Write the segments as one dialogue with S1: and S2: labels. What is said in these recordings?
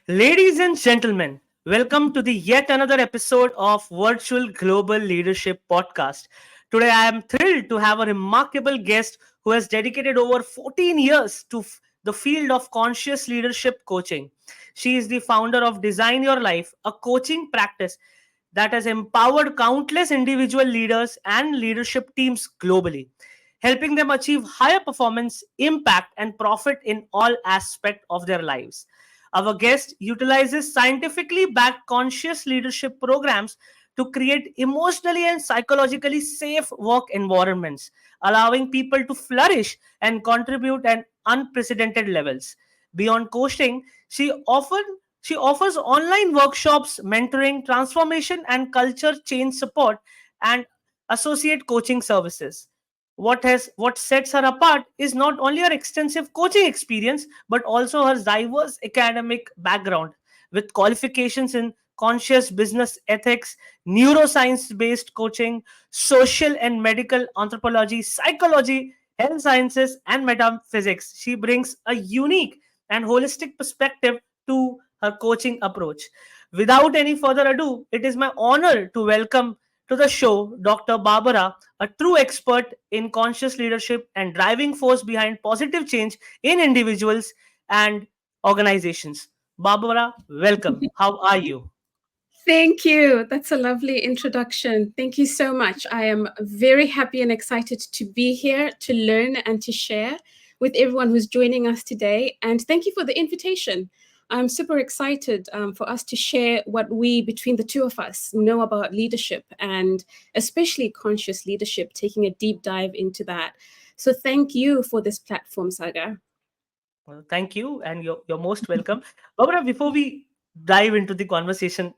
S1: Ladies and gentlemen, welcome to the yet another episode of Virtual Global Leadership Podcast. Today I am thrilled to have a remarkable guest who has dedicated over 14 years to the field of conscious leadership coaching. She is the founder of Design Your Life, a coaching practice that has empowered countless individual leaders and leadership teams globally, helping them achieve higher performance, impact, and profit in all aspects of their lives. Our guest utilizes scientifically backed conscious leadership programs to create emotionally and psychologically safe work environments, allowing people to flourish and contribute at unprecedented levels. Beyond coaching, she offers online workshops, mentoring, transformation, and culture change support, and associate coaching services. What sets her apart is not only her extensive coaching experience but also her diverse academic background with qualifications in conscious business ethics, neuroscience based coaching, social and medical anthropology, psychology, health sciences, and metaphysics. She brings a unique and holistic perspective to her coaching approach. Without any further ado, it is my honor to welcome to the show Dr. Barbara, a true expert in conscious leadership and driving force behind positive change in individuals and organizations. Barbara, welcome. How are you?
S2: Thank you. That's a lovely introduction. Thank you so much. I am very happy and excited to be here to learn and to share with everyone who's joining us today. And thank you for the invitation. I'm super excited for us to share what we, between the two of us, know about leadership and especially conscious leadership, taking a deep dive into that. So thank you for this platform, Sagar.
S1: Well, thank you, and you're most welcome. Barbara, before we dive into the conversation,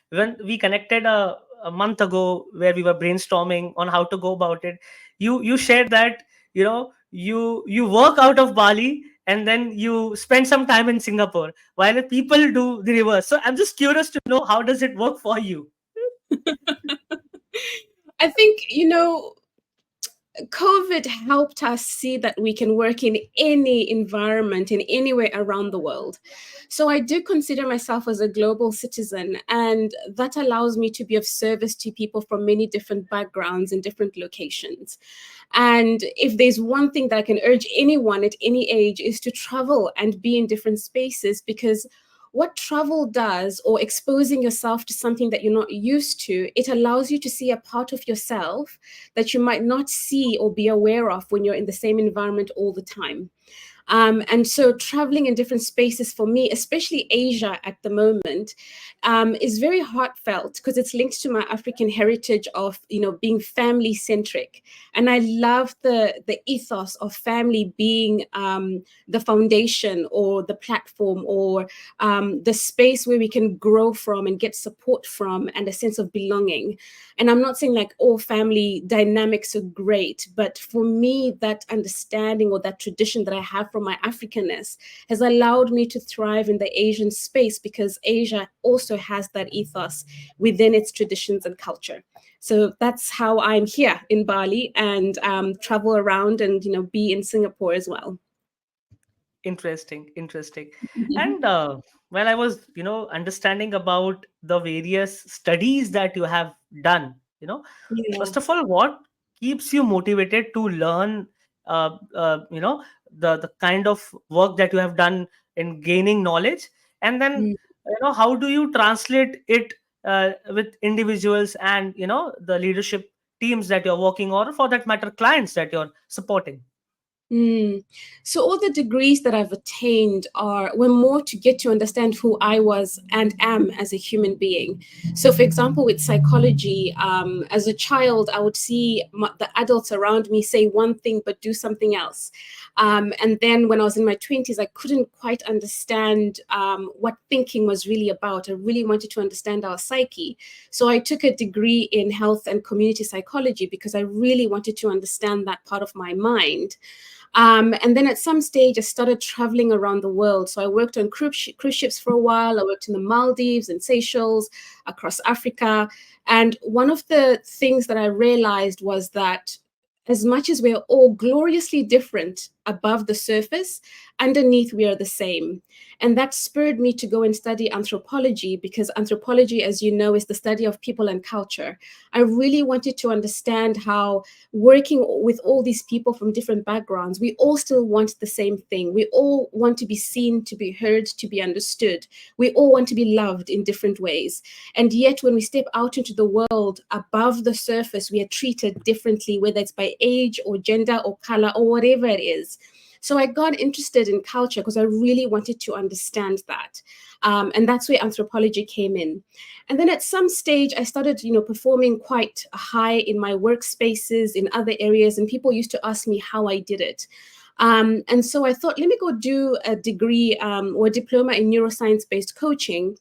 S1: when we connected a month ago where we were brainstorming on how to go about it, you shared that you work out of Bali and then you spend some time in Singapore, while people do the reverse. So I'm just curious to know, how does it work for you?
S2: I think, COVID helped us see that we can work in any environment, in anywhere around the world. So I do consider myself as a global citizen, and that allows me to be of service to people from many different backgrounds and different locations. And if there's one thing that I can urge anyone at any age is to travel and be in different spaces, because what travel does, or exposing yourself to something that you're not used to, it allows you to see a part of yourself that you might not see or be aware of when you're in the same environment all the time. And so traveling in different spaces for me, especially Asia at the moment, is very heartfelt because it's linked to my African heritage of, being family centric. And I love the ethos of family being the foundation or the platform or the space where we can grow from and get support from and a sense of belonging. And I'm not saying like all family dynamics are great, but for me, that understanding or that tradition that I have from my Africanness has allowed me to thrive in the Asian space because Asia also has that ethos within its traditions and culture. So that's how I'm here in Bali and travel around and, be in Singapore as well.
S1: Interesting. And when I was understanding about the various studies that you have done,
S2: Yeah.
S1: first of all, what keeps you motivated to learn the kind of work that you have done in gaining knowledge, and then how do you translate it with individuals and the leadership teams that you're working, or for that matter clients that you're supporting?
S2: Mm. So all the degrees that I've attained were more to get to understand who I was and am as a human being. So, for example, with psychology, as a child, I would see the adults around me say one thing but do something else. And then when I was in my 20s, I couldn't quite understand what thinking was really about. I really wanted to understand our psyche. So I took a degree in health and community psychology because I really wanted to understand that part of my mind. And then at some stage, I started traveling around the world. So I worked on cruise ships for a while. I worked in the Maldives and Seychelles, across Africa. And one of the things that I realized was that as much as we're all gloriously different above the surface, underneath we are the same. And that spurred me to go and study anthropology, because anthropology, as you know, is the study of people and culture. I really wanted to understand how, working with all these people from different backgrounds, we all still want the same thing. We all want to be seen, to be heard, to be understood. We all want to be loved in different ways. And yet, when we step out into the world, above the surface, we are treated differently, whether it's by age or gender or color or whatever it is. So I got interested in culture because I really wanted to understand that. And that's where anthropology came in. And then at some stage, I started, performing quite high in my workspaces, in other areas, and people used to ask me how I did it. And so I thought, let me go do a degree or a diploma in neuroscience-based coaching,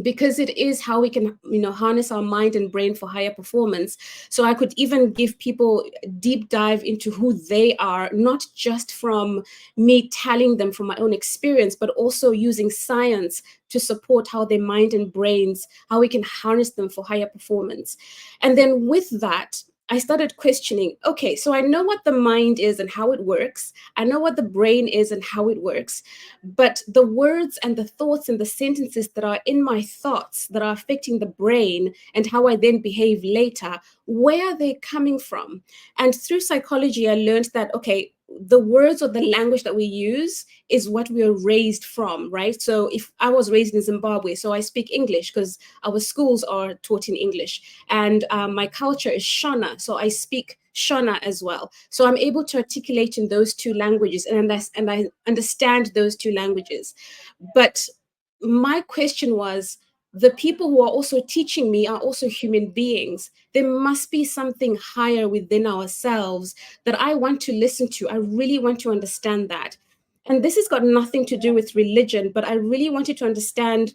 S2: because it is how we can harness our mind and brain for higher performance. So I could even give people a deep dive into who they are, not just from me telling them from my own experience, but also using science to support how their mind and brains, how we can harness them for higher performance. And then with that, I started questioning, okay, so I know what the mind is and how it works. I know what the brain is and how it works. But the words and the thoughts and the sentences that are in my thoughts that are affecting the brain and how I then behave later, where are they coming from? And through psychology, I learned that, okay, the words or the language that we use is what we are raised from, right? So if I was raised in Zimbabwe, so I speak English because our schools are taught in English, and my culture is Shona, so I speak Shona as well. So I'm able to articulate in those two languages, and I understand those two languages. But my question was, the people who are also teaching me are also human beings. There must be something higher within ourselves that I want to listen to. I really want to understand that. And this has got nothing to do with religion, but I really wanted to understand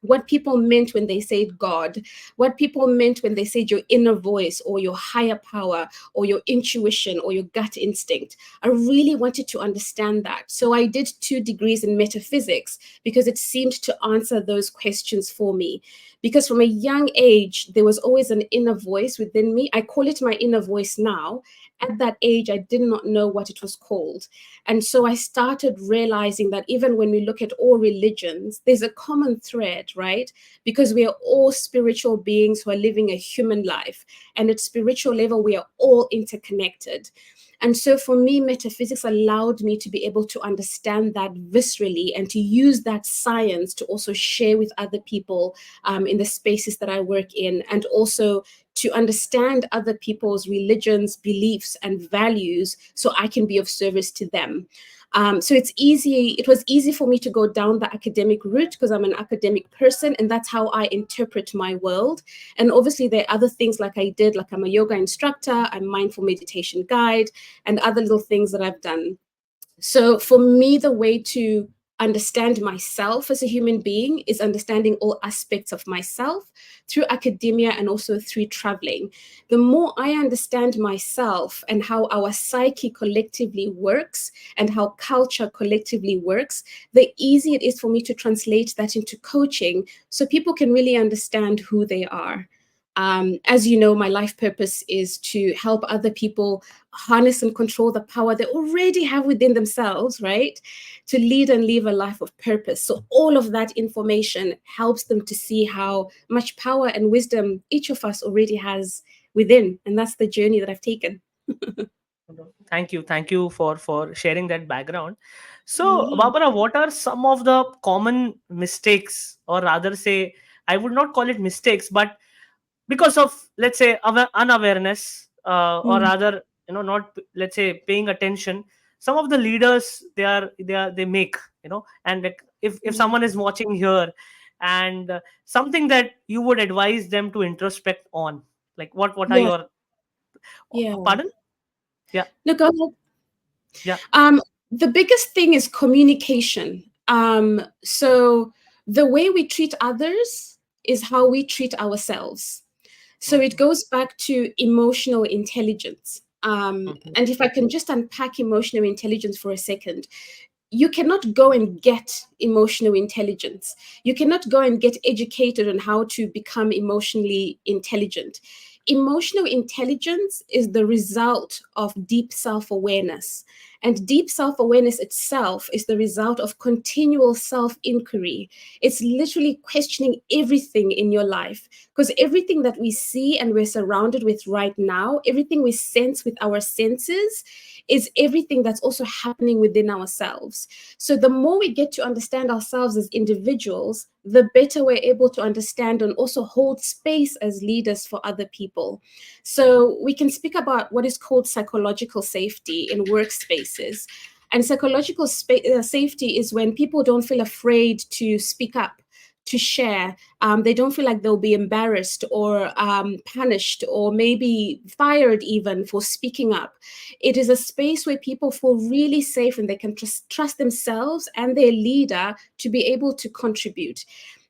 S2: what people meant when they said God, what people meant when they said your inner voice or your higher power or your intuition or your gut instinct. I really wanted to understand that. So I did 2 degrees in metaphysics because it seemed to answer those questions for me. Because from a young age, there was always an inner voice within me. I call it my inner voice now. At that age, I did not know what it was called. And so I started realizing that even when we look at all religions, there's a common thread, right? Because we are all spiritual beings who are living a human life. And at spiritual level, we are all interconnected. And so for me, metaphysics allowed me to be able to understand that viscerally and to use that science to also share with other people in the spaces that I work in, and also to understand other people's religions, beliefs, and values so I can be of service to them. So it was easy for me to go down the academic route because I'm an academic person, and that's how I interpret my world. And obviously there are other things like I'm a yoga instructor, I'm mindful meditation guide, and other little things that I've done. So for me, the way to understand myself as a human being is understanding all aspects of myself through academia and also through traveling. The more I understand myself and how our psyche collectively works and how culture collectively works, the easier it is for me to translate that into coaching so people can really understand who they are. As you know, my life purpose is to help other people harness and control the power they already have within themselves, right? To lead and live a life of purpose. So all of that information helps them to see how much power and wisdom each of us already has within. And that's the journey that I've taken.
S1: Thank you for sharing that background. So,
S2: Yeah.
S1: Barbara, what are some of the common mistakes, or rather say, I would not call it mistakes, but because of, let's say, unawareness, or
S2: Mm.
S1: rather, not, let's say, paying attention, some of the leaders, they make, and like, if
S2: Mm.
S1: someone is watching here, and something that you would advise them to introspect on, like, what are
S2: Yeah.
S1: your,
S2: Yeah.
S1: pardon? Yeah.
S2: Look,
S1: Yeah.
S2: the biggest thing is communication. So the way we treat others is how we treat ourselves. So it
S1: Mhm,
S2: goes back to emotional intelligence.
S1: mhm,
S2: And if I can just unpack emotional intelligence for a second, you cannot go and get emotional intelligence. You cannot go and get educated on how to become emotionally intelligent. Emotional intelligence is the result of deep self awareness. And deep self awareness itself is the result of continual self inquiry. It's literally questioning everything in your life, because everything that we see and we're surrounded with right now, everything we sense with our senses, is everything that's also happening within ourselves. So the more we get to understand ourselves as individuals, the better we're able to understand and also hold space as leaders for other people. So we can speak about what is called psychological safety in workspaces. And psychological safety is when people don't feel afraid to speak up, to share. They don't feel like they'll be embarrassed or punished or maybe fired even for speaking up. It is a space where people feel really safe and they can trust themselves and their leader to be able to contribute.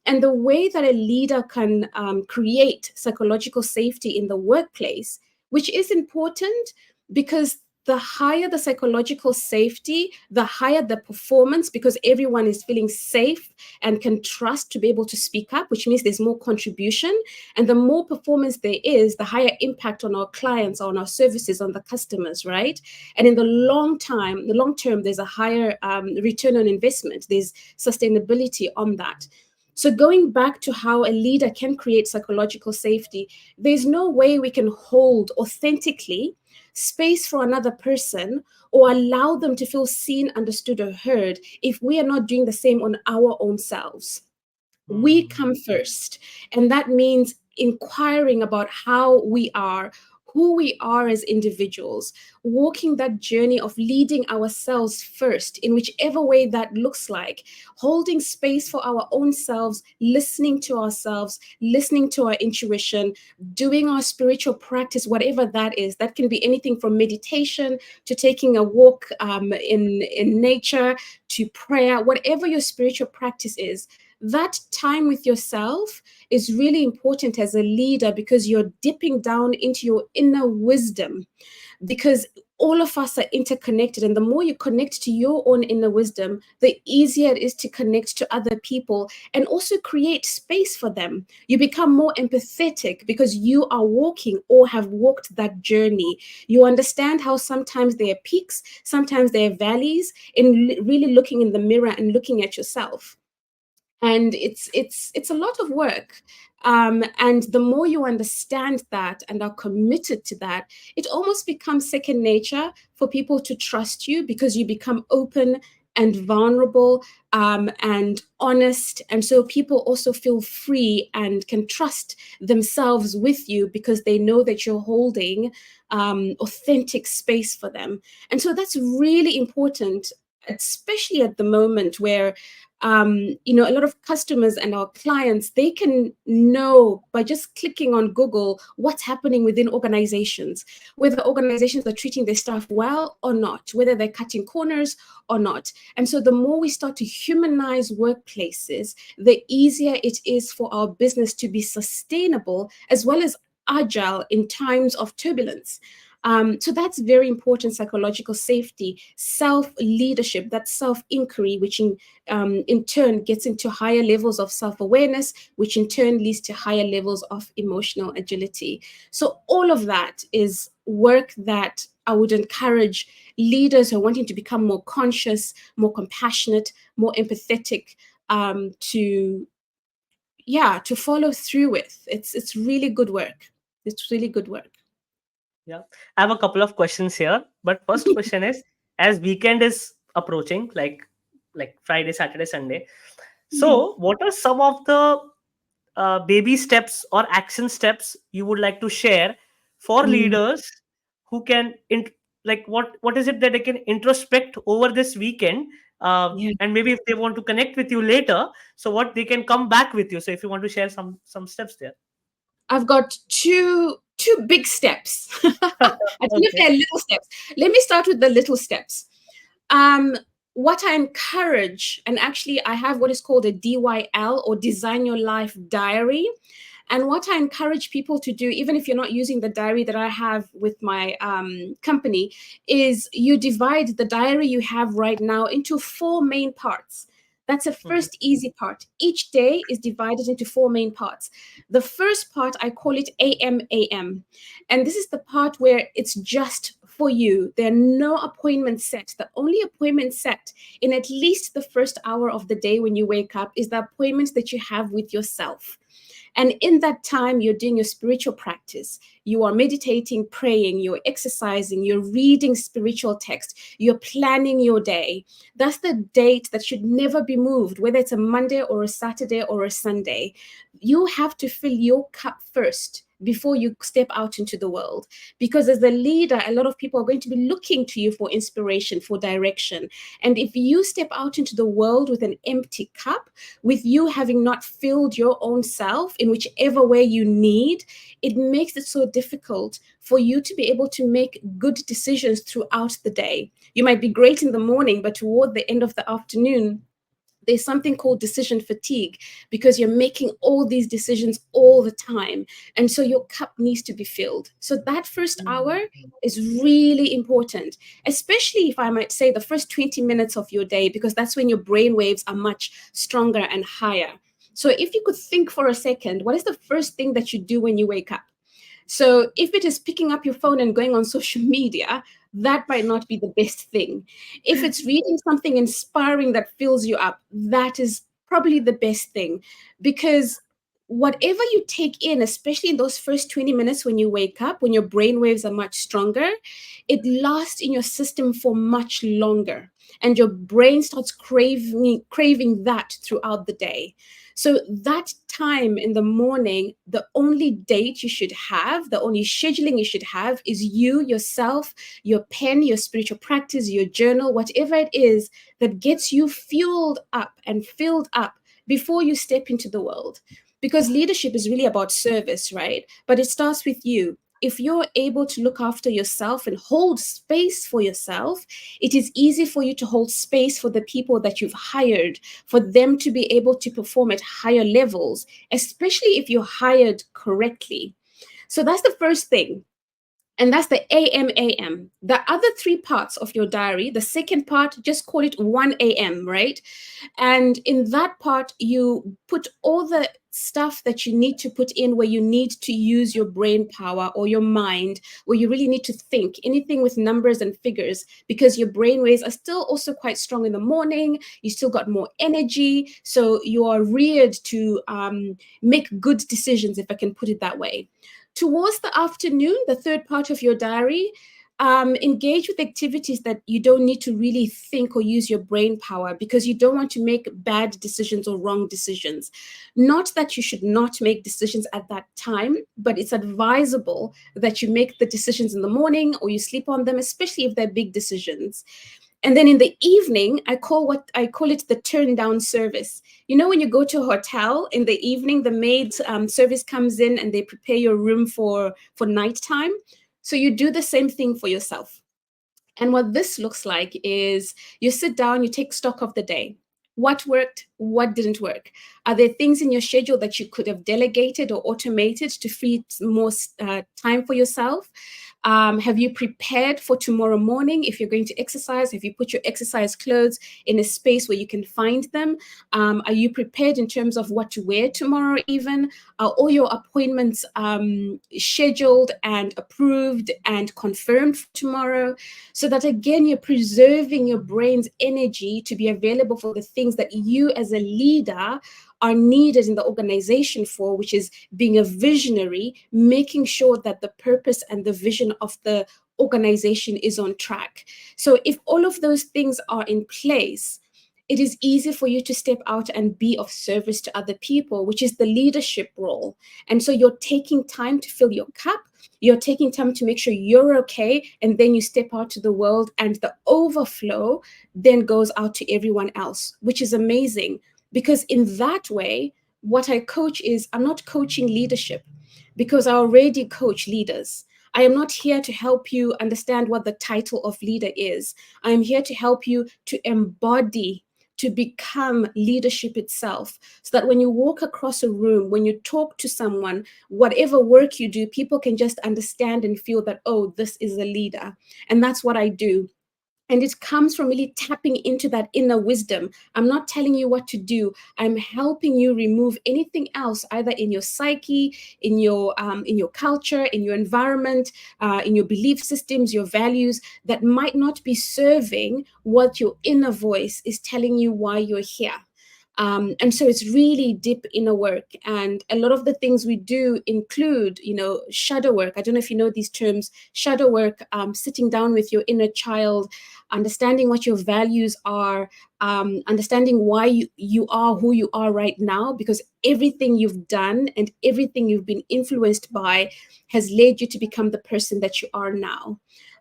S2: And the way that a leader can create psychological safety in the workplace, which is important, because the higher the psychological safety, the higher the performance, because everyone is feeling safe and can trust to be able to speak up, which means there's more contribution. And the more performance there is, the higher impact on our clients, on our services, on the customers, right? And in the long term, there's a higher return on investment. There's sustainability on that. So going back to how a leader can create psychological safety, there's no way we can hold authentically space for another person or allow them to feel seen, understood, or heard if we are not doing the same on our own selves. We come first. And that means inquiring about how we are, who we are as individuals, walking that journey of leading ourselves first in whichever way that looks like, holding space for our own selves, listening to ourselves, listening to our intuition, doing our spiritual practice, whatever that is. That can be anything from meditation to taking a walk in nature to prayer, whatever your spiritual practice is. That time with yourself is really important as a leader, because you're dipping down into your inner wisdom, because all of us are interconnected. And the more you connect to your own inner wisdom, the easier it is to connect to other people and also create space for them. You become more empathetic because you are walking or have walked that journey. You understand how sometimes there are peaks, sometimes there are valleys, in really looking in the mirror and looking at yourself. And it's a lot of work, and the more you understand that and are committed to that, it almost becomes second nature for people to trust you, because you become open and vulnerable, and honest, and so people also feel free and can trust themselves with you because they know that you're holding authentic space for them. And so that's really important, especially at the moment where a lot of customers and our clients, they can know by just clicking on Google what's happening within organizations, whether organizations are treating their staff well or not, whether they're cutting corners or not. And so the more we start to humanize workplaces, the easier it is for our business to be sustainable as well as agile in times of turbulence. So that's very important: psychological safety, self-leadership, that self-inquiry, which in turn gets into higher levels of self-awareness, which in turn leads to higher levels of emotional agility. So all of that is work that I would encourage leaders who are wanting to become more conscious, more compassionate, more empathetic, to follow through with. It's really good work. It's really good work.
S1: Yeah, I have a couple of questions here. But first question is, as weekend is approaching, like Friday, Saturday, Sunday.
S2: Mhm.
S1: So, what are some of the baby steps or action steps you would like to share for
S2: Mm,
S1: leaders who can like what is it that they can introspect over this weekend,
S2: yeah.
S1: and maybe if they want to connect with you later, so what they can come back with you. So if you want to share some steps there.
S2: I've got two big steps. I don't know if
S1: Okay.
S2: they're little steps. Let me start with the little steps. Um, what I encourage, and actually I have what is called a DYL, or Design Your Life Diary. And what I encourage people to do, even if you're not using the diary that I have with my company, is you divide the diary you have right now into four main parts. That's a
S1: Mhm.
S2: first easy part. Each day is divided into four main parts. The first part, I call it AM AM. And this is the part where it's just for you. There are no appointments set. The only appointment set in at least the first hour of the day when you wake up is the appointments that you have with yourself. And in that time, you're doing your spiritual practice. You are meditating, praying, you're exercising, you're reading spiritual text, you're planning your day. That's the date that should never be moved, whether it's a Monday or a Saturday or a Sunday. You have to fill your cup first before you step out into the world. Because as a leader, a lot of people are going to be looking to you for inspiration, for direction. And if you step out into the world with an empty cup, with you having not filled your own self in whichever way you need, it makes it so difficult for you to be able to make good decisions throughout the day. You might be great in the morning, but toward the end of the afternoon, there's something called decision fatigue because you're making all these decisions all the time. And so your cup needs to be filled. So that first hour is really important, especially if I might say the first 20 minutes of your day, because that's when your brain waves are much stronger and higher. So if you could think for a second, what is the first thing that you do when you wake up? So if it is picking up your phone and going on social media, that might not be the best thing. If it's reading something inspiring that fills you up, that is probably the best thing. Because whatever you take in, especially in those first 20 minutes when you wake up, when your brain waves are much stronger, it lasts in your system for much longer. And your brain starts craving that throughout the day. So that time in the morning, the only date you should have, the only scheduling you should have is you, yourself, your pen, your spiritual practice, your journal, whatever it is that gets you fueled up and filled up before you step into the world. Because leadership is really about service, right? But it starts with you. If you're able to look after yourself and hold space for yourself, it is easy for you to hold space for the people that you've hired, for them to be able to perform at higher levels, especially if you're hired correctly. So that's the first thing. And that's the AM. The other three parts of your diary, the second part, just call it 1 a.m., right? And in that part, you put all the stuff that you need to put in where you need to use your brain power or your mind, where you really need to think anything with numbers and figures, because your brain waves are still also quite strong in the morning. You still got more energy. So you are reared to make good decisions, if I can put it that way. Towards the afternoon, the third part of your diary, engage with activities that you don't need to really think or use your brain power, because you don't want to make bad decisions or wrong decisions. Not that you should not make decisions at that time, but it's advisable that you make the decisions in the morning or you sleep on them, especially if they're big decisions. And then in the evening, I call it the turn down service. You know, when you go to a hotel in the evening, the maid service comes in and they prepare your room for nighttime. So you do the same thing for yourself. And what this looks like is you sit down, you take stock of the day. What worked? What didn't work? Are there things in your schedule that you could have delegated or automated to free more time for yourself? Have you prepared for tomorrow morning? If you're going to exercise, have you put your exercise clothes in a space where you can find them? Are you prepared in terms of what to wear tomorrow even? Are all your appointments scheduled and approved and confirmed for tomorrow? So that again, you're preserving your brain's energy to be available for the things that you as a leader are needed in the organization for, which is being a visionary, making sure that the purpose and the vision of the organization is on track. So if all of those things are in place, it is easy for you to step out and be of service to other people, which is the leadership role. And so you're taking time to fill your cup, you're taking time to make sure you're okay, and then you step out to the world, and the overflow then goes out to everyone else, which is amazing. Because in that way, what I coach is, I'm not coaching leadership, because I already coach leaders. I am not here to help you understand what the title of leader is. I am here to help you to embody, to become leadership itself, so that when you walk across a room, when you talk to someone, whatever work you do, people can just understand and feel that, oh, this is a leader. And that's what I do. And it comes from really tapping into that inner wisdom. I'm not telling you what to do. I'm helping you remove anything else, either in your psyche, in your culture, in your environment, in your belief systems, your values, that might not be serving what your inner voice is telling you why you're here. And so it's really deep inner work. And a lot of the things we do include, shadow work. I don't know if you know these terms. Shadow work, sitting down with your inner child, understanding what your values are, understanding why you are who you are right now, because everything you've done and everything you've been influenced by has led you to become the person that you are now.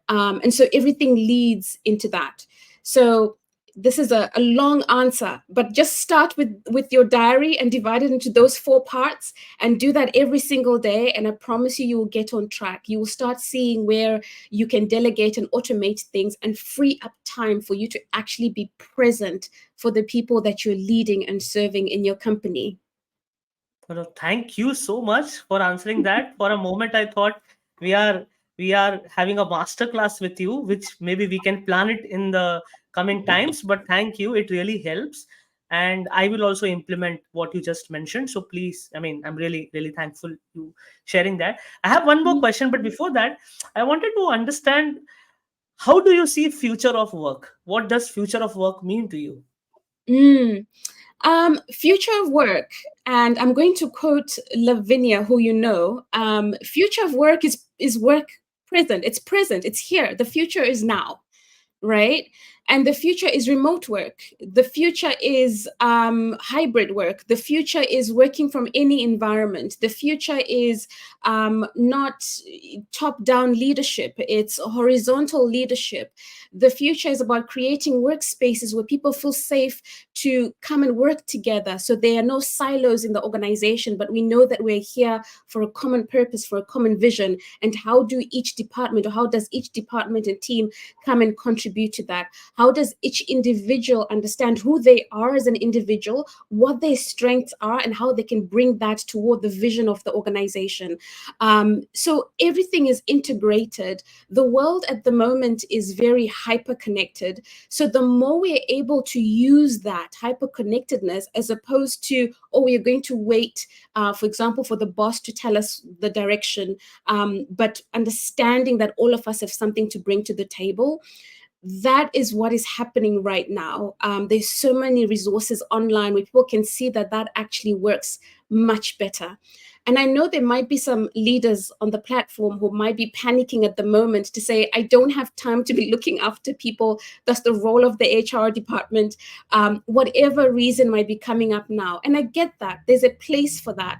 S2: And so everything leads into that. So this is a long answer, but just start with your diary and divide it into those 4 parts and do that every single day. And I promise you, you will get on track. You will start seeing where you can delegate and automate things and free up time for you to actually be present for the people that you're leading and serving in your company.
S1: Well, thank you so much for answering that. For a moment, I thought we are we are having a master class with you, which maybe we can plan it in the coming times. But thank you, it really helps, and I will also implement what you just mentioned. So please, I mean, I'm really thankful you sharing that. I have one more question, but before that, I wanted to understand, how do you see future of work? What does future of work mean to you?
S2: Mm. Future of work, and I'm going to quote Lavinia, who you know. Future of work is work present. It's present. It's here. The future is now, right? And the future is remote work. The future is hybrid work. The future is working from any environment. The future is not top-down leadership. It's horizontal leadership. The future is about creating workspaces where people feel safe to come and work together. So there are no silos in the organization, but we know that we're here for a common purpose, for a common vision. And how do each department, or how does each department and team come and contribute to that? How does each individual understand who they are as an individual, what their strengths are, and how they can bring that toward the vision of the organization? So everything is integrated. The world at the moment is very hyper connected. So the more we are able to use that hyper connectedness, as opposed to, oh, we are going to wait, for example, for the boss to tell us the direction, but understanding that all of us have something to bring to the table. That is what is happening right now. There's so many resources online where people can see that that actually works much better. And I know there might be some leaders on the platform who might be panicking at the moment to say, I don't have time to be looking after people. That's the role of the HR department. Whatever reason might be coming up now. And I get that. There's a place for that.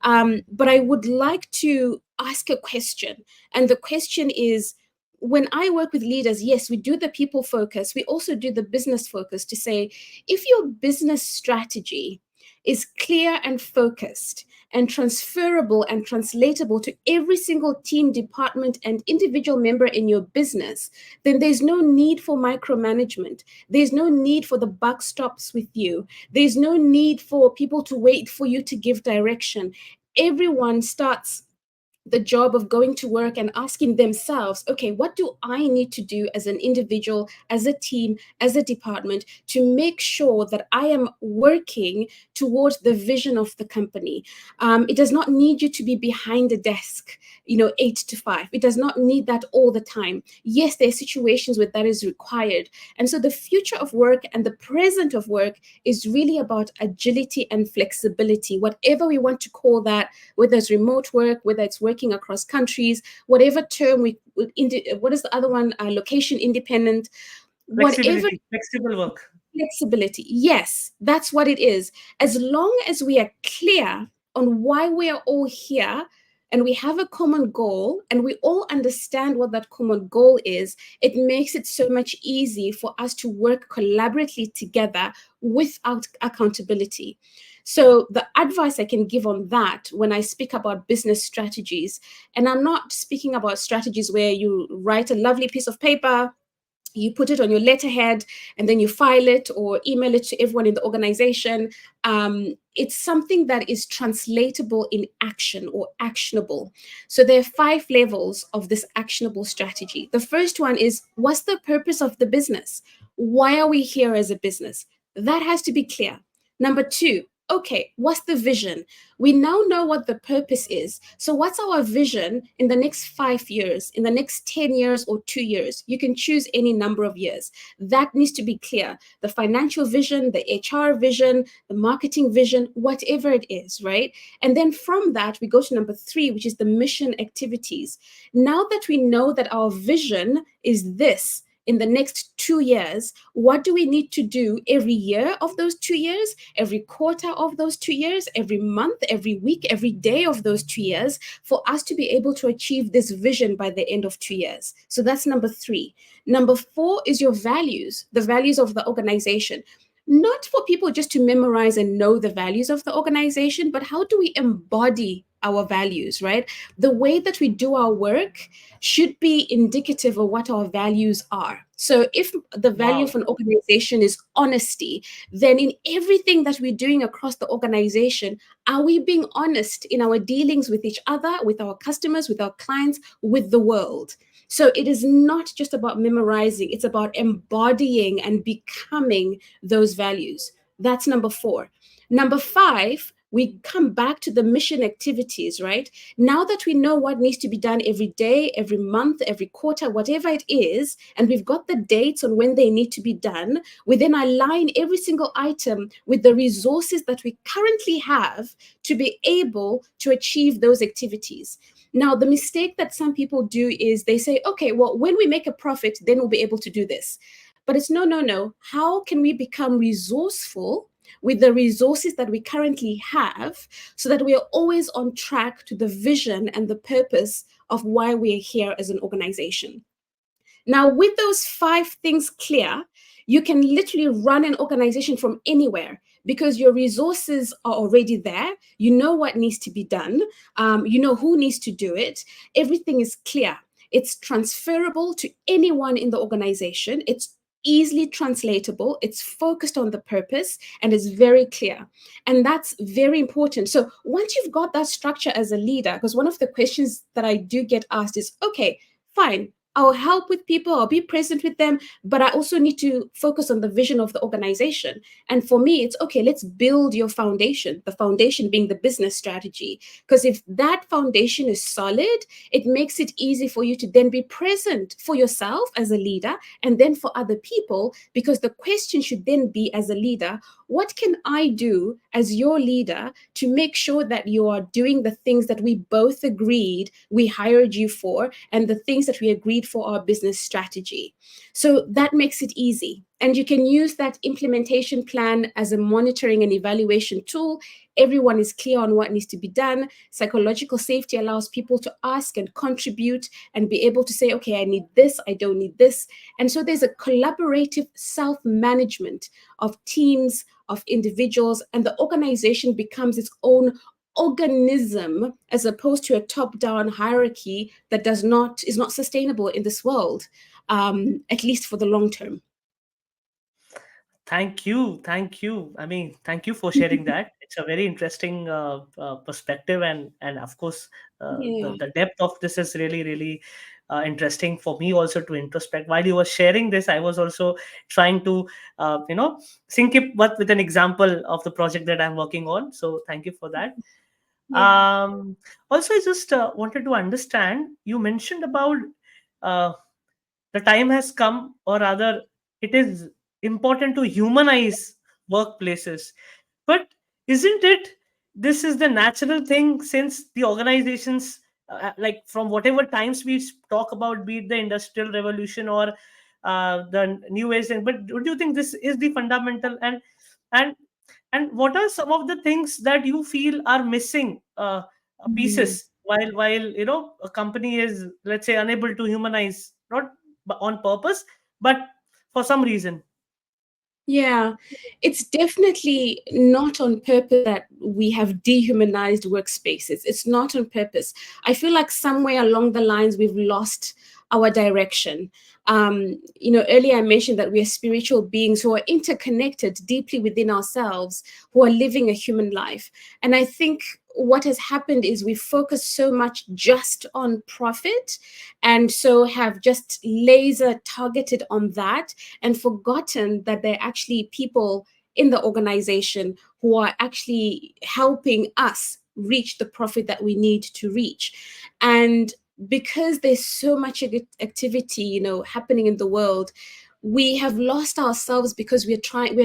S2: But I would like to ask a question. And the question is, when I work with leaders, yes, we do the people focus. We also do the business focus to say, if your business strategy is clear and focused and transferable and translatable to every single team, department, and individual member in your business, then there's no need for micromanagement. There's no need for the buck stops with you. There's no need for people to wait for you to give direction. Everyone starts the job of going to work and asking themselves, okay, what do I need to do as an individual, as a team, as a department to make sure that I am working towards the vision of the company? It does not need you to be behind a desk, 8 to 5. It does not need that all the time. Yes, there are situations where that is required. And so the future of work and the present of work is really about agility and flexibility, whatever we want to call that, whether it's remote work, whether it's working across countries, whatever term what is the other one? Location independent, whatever.
S1: Flexibility, flexible work.
S2: Flexibility. Yes, that's what it is. As long as we are clear on why we are all here and we have a common goal and we all understand what that common goal is, it makes it so much easy for us to work collaboratively together without accountability. So the advice I can give on that when I speak about business strategies, and I'm not speaking about strategies where you write a lovely piece of paper you put it on your letterhead, and then you file it or email it to everyone in the organization. It's something that is translatable in action or actionable. So there are 5 levels of this actionable strategy. The first one is, what's the purpose of the business? Why are we here as a business? That has to be clear. Number 2, okay, what's the vision? We now know what the purpose is. So, what's our vision in the next 5 years, in the next 10 years, or 2 years? You can choose any number of years. That needs to be clear. The financial vision, the HR vision, the marketing vision, whatever it is, right? And then from that, we go to number 3, which is the mission activities. Now that we know that our vision is this, in the next 2 years, what do we need to do every year of those 2 years, every quarter of those 2 years, every month, every week, every day of those 2 years, for us to be able to achieve this vision by the end of 2 years? So that's number 3. Number 4 is your values, the values of the organization. Not for people just to memorize and know the values of the organization, but how do we embody our values, right? The way that we do our work should be indicative of what our values are. So if the value of
S1: Wow.
S2: an organization is honesty, then in everything that we're doing across the organization, are we being honest in our dealings with each other, with our customers, with our clients, with the world? So it is not just about memorizing, it's about embodying and becoming those values. That's number 4. Number 5, we come back to the mission activities, right? Now that we know what needs to be done every day, every month, every quarter, whatever it is, and we've got the dates on when they need to be done, we then align every single item with the resources that we currently have to be able to achieve those activities. Now, the mistake that some people do is they say, okay, well, when we make a profit, then we'll be able to do this. But it's no, no, no. How can we become resourceful with the resources that we currently have so that we are always on track to the vision and the purpose of why we are here as an organization? Now, with those 5 things clear, you can literally run an organization from anywhere because your resources are already there. You know what needs to be done. You know who needs to do it. Everything is clear. It's transferable to anyone in the organization. It's easily translatable. It's focused on the purpose and is very clear. And that's very important. So once you've got that structure as a leader, because one of the questions that I do get asked is, okay, fine, I'll help with people, I'll be present with them, but I also need to focus on the vision of the organization. And for me, it's okay, let's build your foundation, the foundation being the business strategy. Because if that foundation is solid, it makes it easy for you to then be present for yourself as a leader and then for other people, because the question should then be, as a leader, what can I do as your leader to make sure that you are doing the things that we both agreed we hired you for and the things that we agreed for our business strategy? So that makes it easy. And you can use that implementation plan as a monitoring and evaluation tool. Everyone is clear on what needs to be done. Psychological safety allows people to ask and contribute and be able to say, okay, I need this, I don't need this. And so there's a collaborative self-management of teams, of individuals, and the organization becomes its own organism as opposed to a top-down hierarchy that is not sustainable in this world, at least for the long term.
S1: Thank you. Thank you. I mean, thank you for sharing that. It's a very interesting perspective, and of course,
S2: Yeah.
S1: the depth of this is really, really interesting for me also to introspect. While you were sharing this, I was also trying to, sync it with an example of the project that I'm working on. So, thank you for that.
S2: Yeah.
S1: Um, Also, I just wanted to understand. You mentioned about uh, the time has come, or rather it is important to humanize workplaces. But isn't it, this is the natural thing, since the organizations, like from whatever times we talk about, be it the industrial revolution or the new age thing, but don't you think this is the fundamental? And and what are some of the things that you feel are missing
S2: Mm.
S1: pieces, while a company is, let's say, unable to humanize, not on purpose, but for some reason?
S2: Yeah, it's definitely not on purpose that we have dehumanized workspaces. It's not on purpose. I feel like somewhere along the lines we've lost our direction. Earlier I mentioned that we are spiritual beings who are interconnected deeply within ourselves, who are living a human life. And I think what has happened is we focus so much just on profit, and so have just laser targeted on that and forgotten that there are actually people in the organization who are actually helping us reach the profit that we need to reach. And because there's so much activity, happening in the world, we have lost ourselves because we're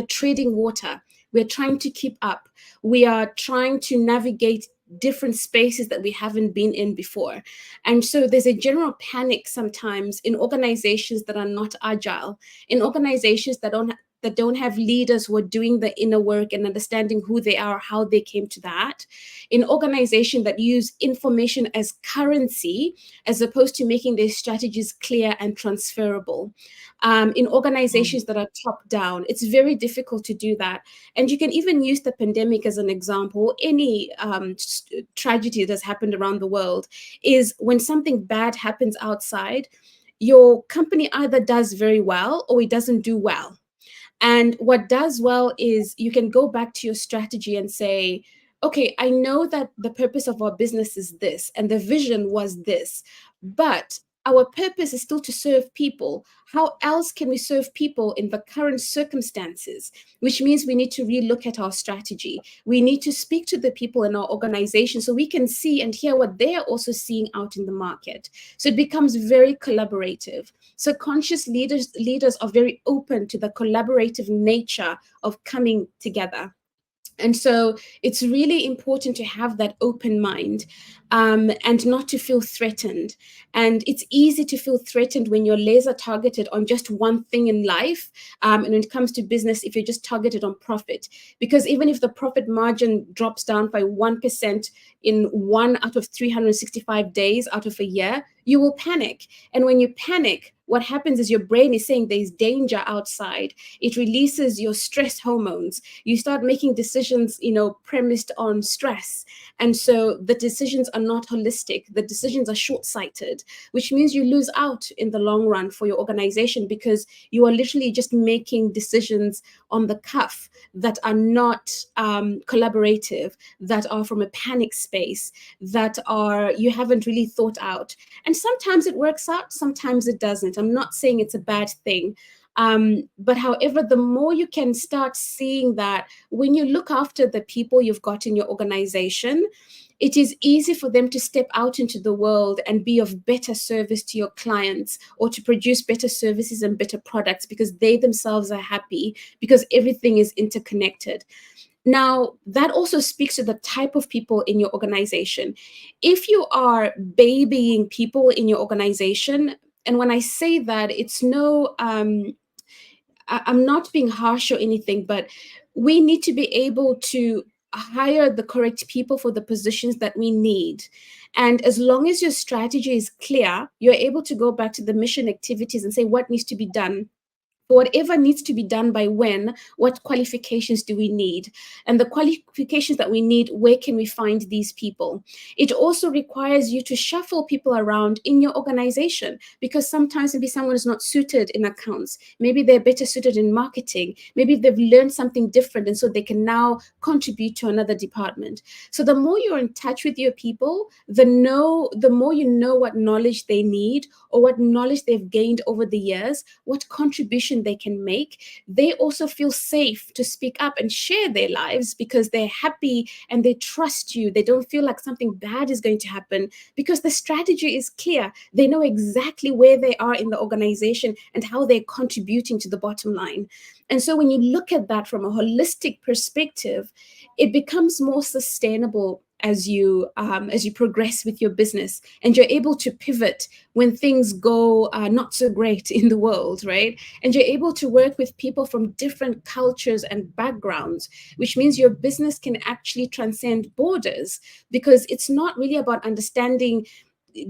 S2: trading water. We're trying to keep up. We are trying to navigate different spaces that we haven't been in before. And so there's a general panic sometimes in organizations that are not agile, in organizations that don't have leaders who are doing the inner work and understanding who they are, how they came to that, in organizations that use information as currency as opposed to making their strategies clear and transferable. In
S1: Mm.
S2: organizations that are top down, it's very difficult to do that. And you can even use the pandemic as an example. Any tragedy that's happened around the world is when something bad happens outside, your company either does very well or it doesn't do well. And what does well is you can go back to your strategy and say, okay, I know that the purpose of our business is this and the vision was this, but our purpose is still to serve people. How else can we serve people in the current circumstances? Which means we need to relook at our strategy. We need to speak to the people in our organization so we can see and hear what they are also seeing out in the market. So it becomes very collaborative. So conscious leaders are very open to the collaborative nature of coming together. And so it's really important to have that open mind, and not to feel threatened. And it's easy to feel threatened when you're laser targeted on just one thing in life. And when it comes to business, if you're just targeted on profit, because even if the profit margin drops down by 1% in 1 out of 365 days out of a year, you will panic. And when you panic, what happens is your brain is saying there's danger outside. It releases your stress hormones. You start making decisions, premised on stress. And so the decisions are not holistic. The decisions are short-sighted, which means you lose out in the long run for your organization because you are literally just making decisions on the cuff that are not collaborative, that are from a panic space, that are you haven't really thought out. And sometimes it works out, sometimes it doesn't. I'm not saying it's a bad thing. But however, the more you can start seeing that when you look after the people you've got in your organization, it is easy for them to step out into the world and be of better service to your clients or to produce better services and better products because they themselves are happy because everything is interconnected. Now, that also speaks to the type of people in your organization. If you are babying people in your organization, and when I say that, it's no, I'm not being harsh or anything, but we need to be able to hire the correct people for the positions that we need. And as long as your strategy is clear, you're able to go back to the mission activities and say what needs to be done, whatever needs to be done by when, what qualifications do we need? And the qualifications that we need, where can we find these people? It also requires you to shuffle people around in your organization because sometimes maybe someone is not suited in accounts. Maybe they're better suited in marketing. Maybe they've learned something different and so they can now contribute to another department. So the more you're in touch with your people, the more you know what knowledge they need or what knowledge they've gained over the years, what contribution they can make. They also feel safe to speak up and share their lives because they're happy and they trust you. They don't feel like something bad is going to happen because the strategy is clear. They know exactly where they are in the organization and how they're contributing to the bottom line. And so when you look at that from a holistic perspective, it becomes more sustainable as you progress with your business and you're able to pivot when things go not so great in the world, right? And you're able to work with people from different cultures and backgrounds, which means your business can actually transcend borders because it's not really about understanding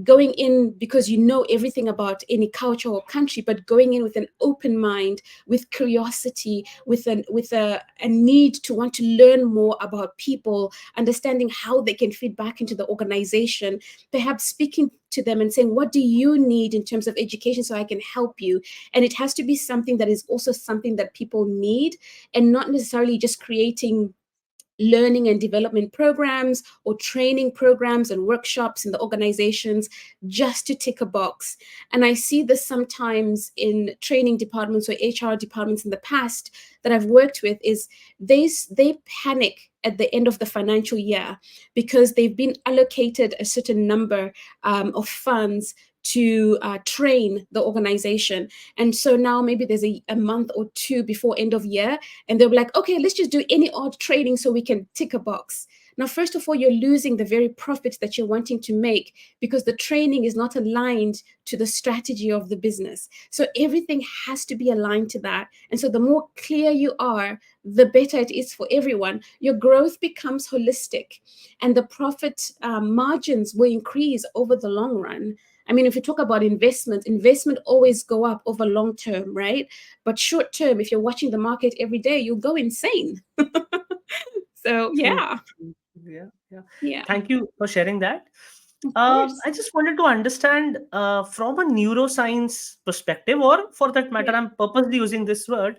S2: going in because you know everything about any culture or country, but going in with an open mind, with curiosity, with a need to want to learn more about people, understanding how they can feed back into the organization, perhaps speaking to them and saying, what do you need in terms of education so I can help you? And it has to be something that is also something that people need, and not necessarily just creating learning and development programs or training programs and workshops in the organizations just to tick a box. And I see this sometimes in training departments or HR departments in the past that I've worked with, is they panic at the end of the financial year because they've been allocated a certain number of funds to train the organization. And so now maybe there's a month or two before end of year, and they'll be like, okay, let's just do any odd training so we can tick a box. Now, first of all, you're losing the very profit that you're wanting to make because the training is not aligned to the strategy of the business. So everything has to be aligned to that. And so the more clear you are, the better it is for everyone. Your growth becomes holistic, and the profit margins will increase over the long run. I mean, if you talk about investment always go up over long term, right? But short term, if you're watching the market every day, you'll go insane. So
S1: True,
S2: yeah,
S1: true. Yeah, yeah.
S2: yeah,
S1: Thank you for sharing that.
S2: of course.
S1: I just wanted to understand from a neuroscience perspective, or for that matter,
S2: Yeah.
S1: I'm purposely using this word.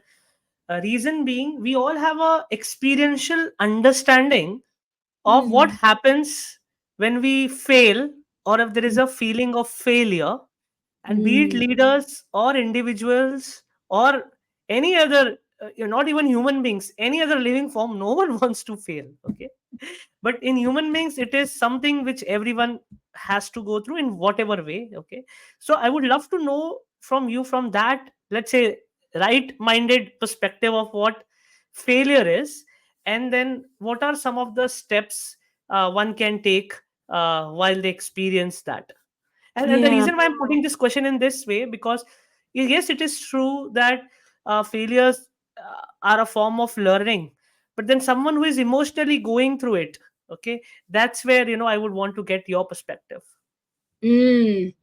S1: Reason being, we all have a experiential understanding of what
S2: Mm,
S1: happens when we fail, or if there is a feeling of failure, and be it
S2: mm,
S1: leaders or individuals or any other, you're not even human beings, any other living form, no one wants to fail. Okay, but in human beings it is something which everyone has to go through in whatever way. Okay, so I would love to know from you, from that, let's say, right minded perspective of what failure is, and then what are some of the steps one can take while they experience that. And the
S2: yeah.
S1: reason why I'm putting this question in this way, because yes, it is true that failures are a form of learning, but then someone who is emotionally going through it, okay, that's where I would want to get your perspective.
S2: Mm.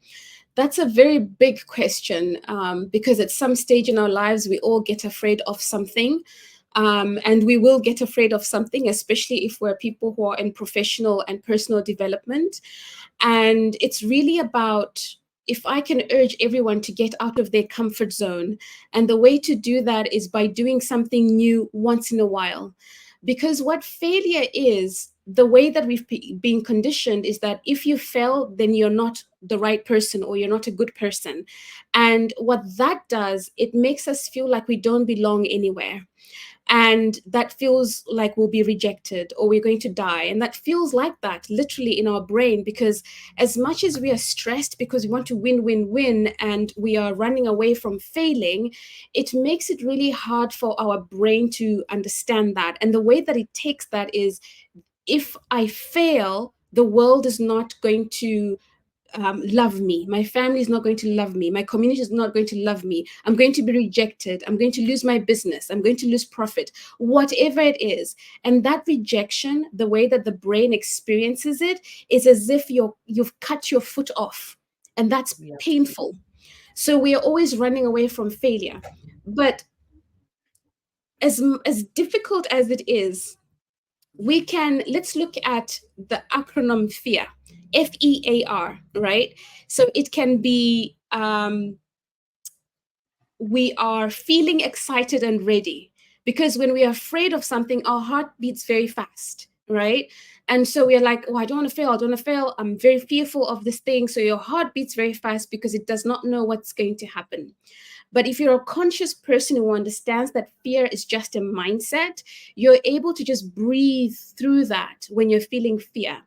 S2: That's a very big question, because at some stage in our lives, we all get afraid of something. And we will get afraid of something, especially if we're people who are in professional and personal development. And it's really about, if I can urge everyone to get out of their comfort zone. And the way to do that is by doing something new once in a while. Because what failure is, the way that we've been conditioned is that if you fail, then you're not the right person or you're not a good person. And what that does, it makes us feel like we don't belong anywhere, and that feels like we'll be rejected or we're going to die. And that feels like that literally in our brain, because as much as we are stressed because we want to win, win, win, and we are running away from failing, it makes it really hard for our brain to understand that. And the way that it takes that is, if I fail, the world is not going to love me. My family is not going to love me. My community is not going to love me. I'm going to be rejected. I'm going to lose my business. I'm going to lose profit, whatever it is. And that rejection, the way that the brain experiences it, is as if you've cut your foot off, and that's
S1: Yeah.
S2: painful. So we are always running away from failure. But as difficult as it is, let's look at the acronym fear, FEAR, right? So it can be, we are feeling excited and ready, because when we are afraid of something, our heart beats very fast, right? And so we're like, oh, I don't want to fail, I don't want to fail, I'm very fearful of this thing. So your heart beats very fast because it does not know what's going to happen. But if you're a conscious person who understands that fear is just a mindset, you're able to just breathe through that when you're feeling fear.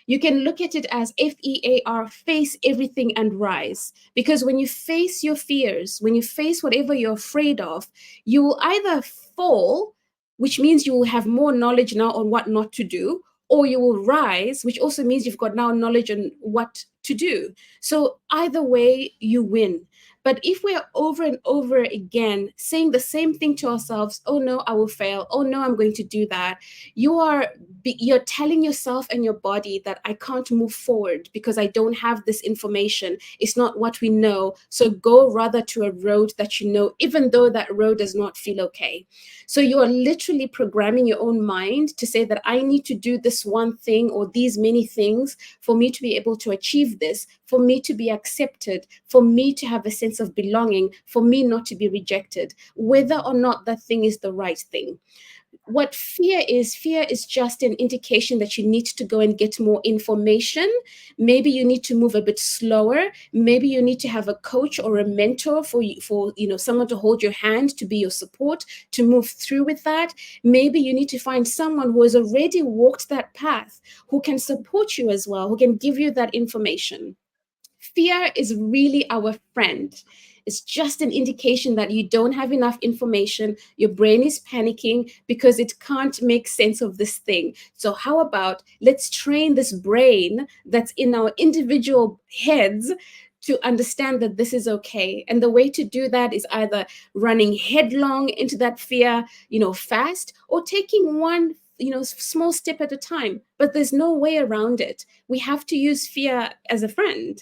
S2: You can look at it as FEAR, face everything and rise. Because when you face your fears, when you face whatever you're afraid of, you will either fall, which means you will have more knowledge now on what not to do, or you will rise, which also means you've got now knowledge on what to do. So either way, you win. But if we're over and over again saying the same thing to ourselves, oh no, I will fail, oh no, I'm going to do that, you are you're telling yourself and your body that I can't move forward because I don't have this information. It's not what we know. So go rather to a road that you know, even though that road does not feel okay. So you are literally programming your own mind to say that I need to do this one thing or these many things for me to be able to achieve this, for me to be accepted, for me to have a sense of belonging, for me not to be rejected, whether or not that thing is the right thing. What fear is just an indication that you need to go and get more information. Maybe you need to move a bit slower. Maybe you need to have a coach or a mentor for you, for someone to hold your hand, to be your support, to move through with that. Maybe you need to find someone who has already walked that path, who can support you as well, who can give you that information. Fear is really our friend. It's just an indication that you don't have enough information. Your brain is panicking because it can't make sense of this thing. So, how about let's train this brain that's in our individual heads to understand that this is okay. And the way to do that is either running headlong into that fear, fast, or taking one small step at a time. But there's no way around it. We have to use fear as a friend.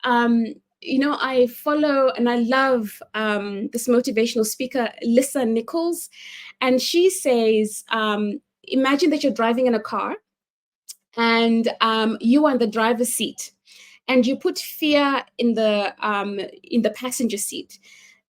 S2: um, I follow and I love this motivational speaker, Lissa Nichols, and she says, imagine that you're driving in a car and you are in the driver's seat, and you put fear in the passenger seat.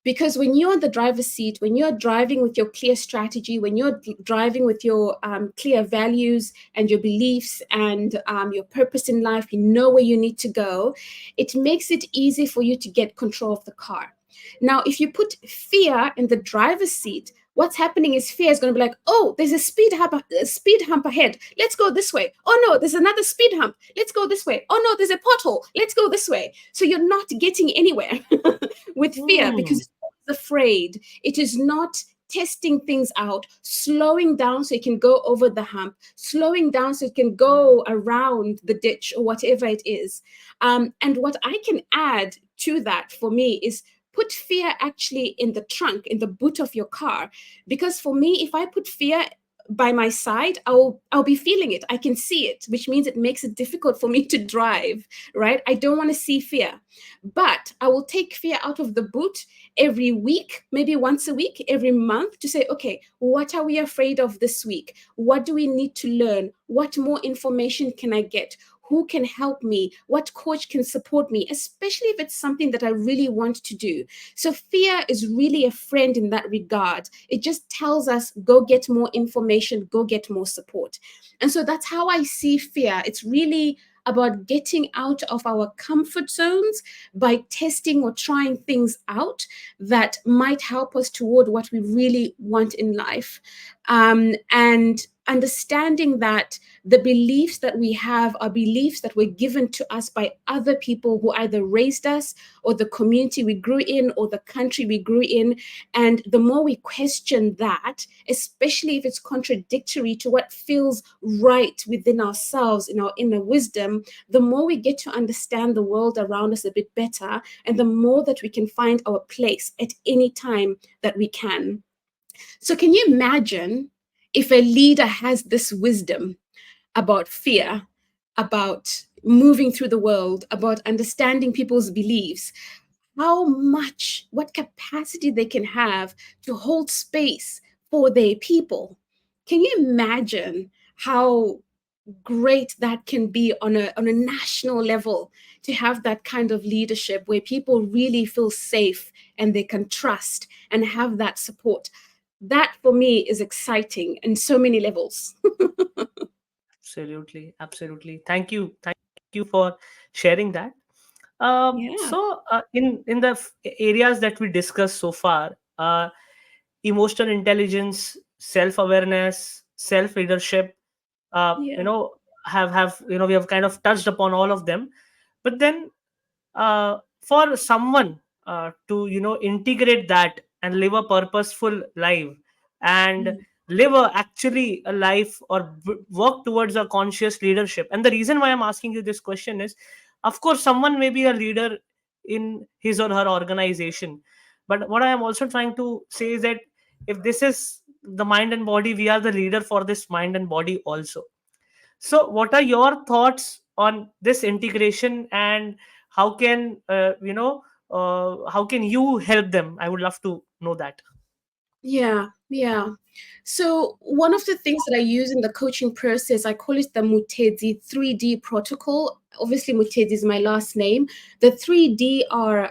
S2: Because when you're in the driver's seat, when you're driving with your clear strategy, when you're driving with your clear values and your beliefs and your purpose in life, you know where you need to go, it makes it easy for you to get control of the car. Now, if you put fear in the driver's seat, what's happening is fear is going to be like, oh, there's a speed hump ahead. Let's go this way. Oh no, there's another speed hump. Let's go this way. Oh no, there's a pothole. Let's go this way. So you're not getting anywhere with fear because
S1: Hmm.
S2: it's afraid. It is not testing things out, slowing down so it can go over the hump, slowing down so it can go around the ditch or whatever it is. And what I can add to that for me is put fear actually in the trunk, in the boot of your car. Because for me, if I put fear by my side, I'll be feeling it. I can see it, which means it makes it difficult for me to drive, right? I don't want to see fear. But I will take fear out of the boot every week, maybe once a week, every month, to say, okay, what are we afraid of this week? What do we need to learn? What more information can I get? Who can help me? What coach can support me, especially if it's something that I really want to do? So, fear is really a friend in that regard. It just tells us, go get more information, go get more support. And so that's how I see fear. It's really about getting out of our comfort zones by testing or trying things out that might help us toward what we really want in life. And understanding that the beliefs that we have are beliefs that were given to us by other people who either raised us or the community we grew in or the country we grew in. And the more we question that, especially if it's contradictory to what feels right within ourselves, in our inner wisdom, the more we get to understand the world around us a bit better, and the more that we can find our place at any time that we can. So, can you imagine if a leader has this wisdom about fear, about moving through the world, about understanding people's beliefs, what capacity they can have to hold space for their people? Can you imagine how great that can be on a national level, to have that kind of leadership where people really feel safe and they can trust and have that support? That for me is exciting in so many levels.
S1: Absolutely, absolutely. Thank you for sharing that.
S2: Yeah,
S1: In the areas that we discussed so far, emotional intelligence, self awareness, self leadership, uh, you
S2: yeah,
S1: know, have we have kind of touched upon all of them. But then, for someone to integrate that and live a purposeful life, and
S2: mm,
S1: live actually a life, or work towards a conscious leadership. And the reason why I'm asking you this question is, of course, someone may be a leader in his or her organization, but what I am also trying to say is that if this is the mind and body, we are the leader for this mind and body also. So, what are your thoughts on this integration, and how can how can you help them? I would love to know that.
S2: Yeah, yeah. So one of the things that I use in the coaching process, I call it the Mutedzi 3D protocol. Obviously, Mutedzi is my last name. The 3D are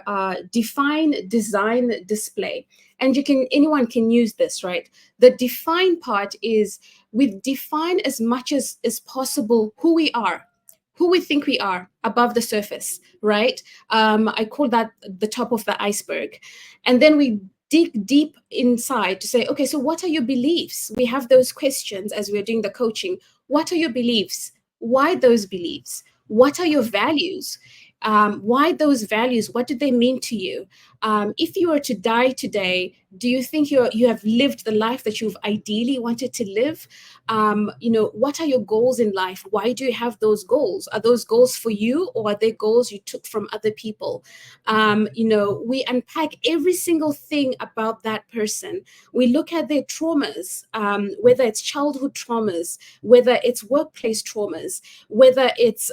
S2: define, design, display. And anyone can use this, right? The define part is we define as much as possible who we think we are above the surface, right? I call that the top of the iceberg. And then we dig deep inside to say, okay, so what are your beliefs? We have those questions as we're doing the coaching. What are your beliefs? Why those beliefs? What are your values? Why those values? What do they mean to you? If you were to die today, do you think you have lived the life that you've ideally wanted to live? What are your goals in life? Why do you have those goals? Are those goals for you, or are they goals you took from other people? We unpack every single thing about that person. We look at their traumas, whether it's childhood traumas, whether it's workplace traumas, whether it's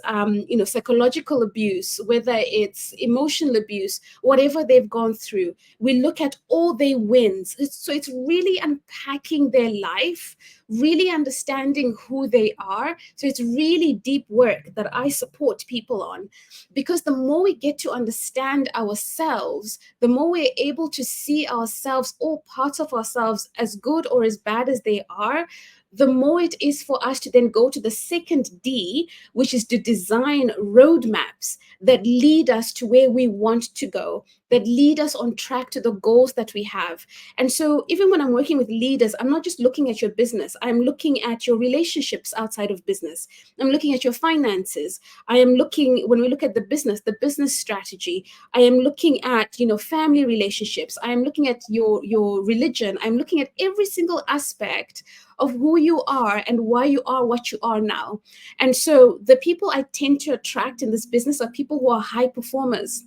S2: psychological abuse, whether it's emotional abuse, whatever they've gone through. We look at all their wins. So it's really unpacking their life, really understanding who they are. So it's really deep work that I support people on, because the more we get to understand ourselves, the more we're able to see ourselves, all parts of ourselves, as good or as bad as they are, the more it is for us to then go to the second D, which is to design roadmaps that lead us to where we want to go, that lead us on track to the goals that we have. And so, even when I'm working with leaders, I'm not just looking at your business, I'm looking at your relationships outside of business, I'm looking at your finances. I am looking, when we look at the business strategy, I am looking at, family relationships. I am looking at your religion. I'm looking at every single aspect of who you are and why you are what you are now. And so the people I tend to attract in this business are people who are high performers,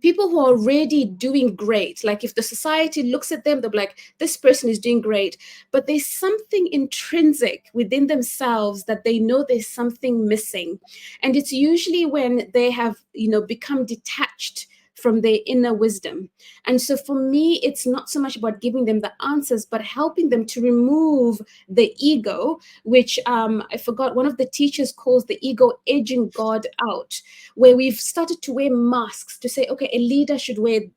S2: people who are already doing great. Like if the society looks at them, they'll be like, this person is doing great. But there's something intrinsic within themselves that they know there's something missing. And it's usually when they have, become detached from their inner wisdom. And so for me, it's not so much about giving them the answers, but helping them to remove the ego, which I forgot, one of the teachers calls the ego edging God out, where we've started to wear masks to say, okay, a leader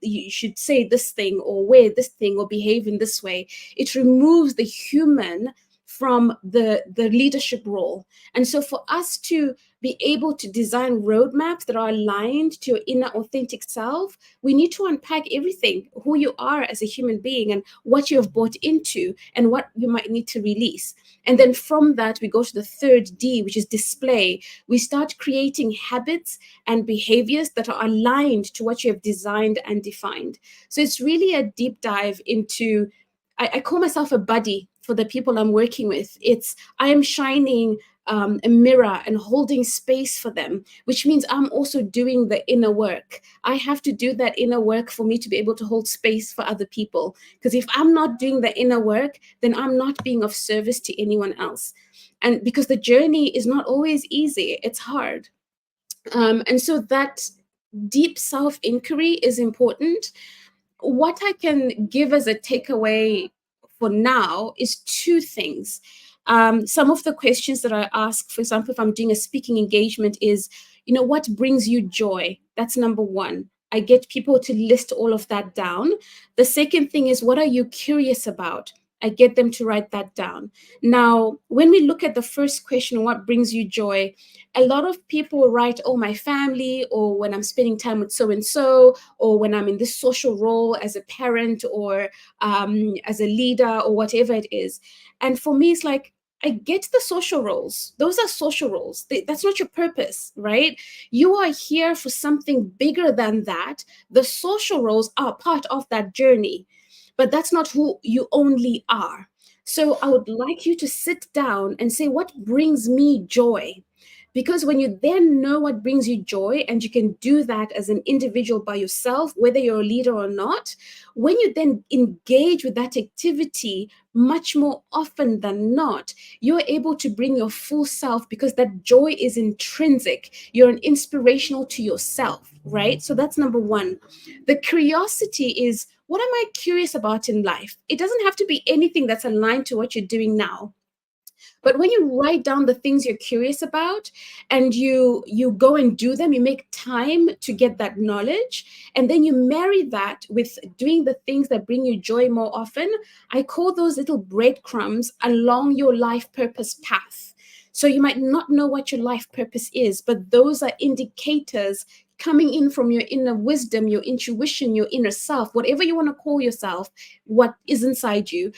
S2: you should say this thing or wear this thing or behave in this way. It removes the human from the leadership role. And so for us to be able to design roadmaps that are aligned to your inner authentic self, we need to unpack everything, who you are as a human being and what you have bought into and what you might need to release. And then from that, we go to the third D, which is display. We start creating habits and behaviors that are aligned to what you have designed and defined. So it's really a deep dive into, I call myself a buddy for the people I'm working with. I am shining a mirror and holding space for them, which means I'm also doing the inner work. I have to do that inner work for me to be able to hold space for other people. Because if I'm not doing the inner work, then I'm not being of service to anyone else. And because the journey is not always easy, it's hard. And so that deep self inquiry is important. What I can give as a takeaway for now is two things. Some of the questions that I ask, for example, if I'm doing a speaking engagement, is, what brings you joy? That's number one. I get people to list all of that down. The second thing is, what are you curious about? I get them to write that down. Now, when we look at the first question, what brings you joy? A lot of people write, oh, my family, or when I'm spending time with so and so, or when I'm in this social role as a parent or as a leader or whatever it is. And for me, it's like, I get the social roles. Those are social roles. That's not your purpose, right? You are here for something bigger than that. The social roles are part of that journey, but that's not who you only are. So I would like you to sit down and say, what brings me joy? Because when you then know what brings you joy, and you can do that as an individual by yourself, whether you're a leader or not, when you then engage with that activity much more often than not, you're able to bring your full self, because that joy is intrinsic. You're an inspirational to yourself, right? So that's number one. The curiosity is, what am I curious about in life? It doesn't have to be anything that's aligned to what you're doing now. But when you write down the things you're curious about, and you go and do them, you make time to get that knowledge, and then you marry that with doing the things that bring you joy more often. I call those little breadcrumbs along your life purpose path. So you might not know what your life purpose is, but those are indicators coming in from your inner wisdom, your intuition, your inner self, whatever you want to call yourself, what is inside you,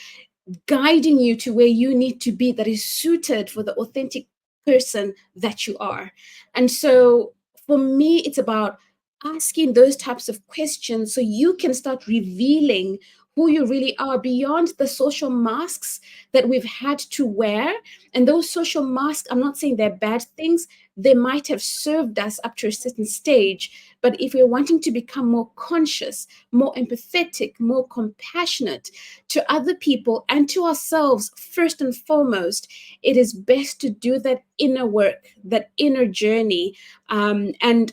S2: guiding you to where you need to be, that is suited for the authentic person that you are. And so for me, it's about asking those types of questions so you can start revealing who you really are beyond the social masks that we've had to wear. And those social masks, I'm not saying they're bad things, they might have served us up to a certain stage. But if we're wanting to become more conscious, more empathetic, more compassionate to other people and to ourselves, first and foremost, it is best to do that inner work, that inner journey. And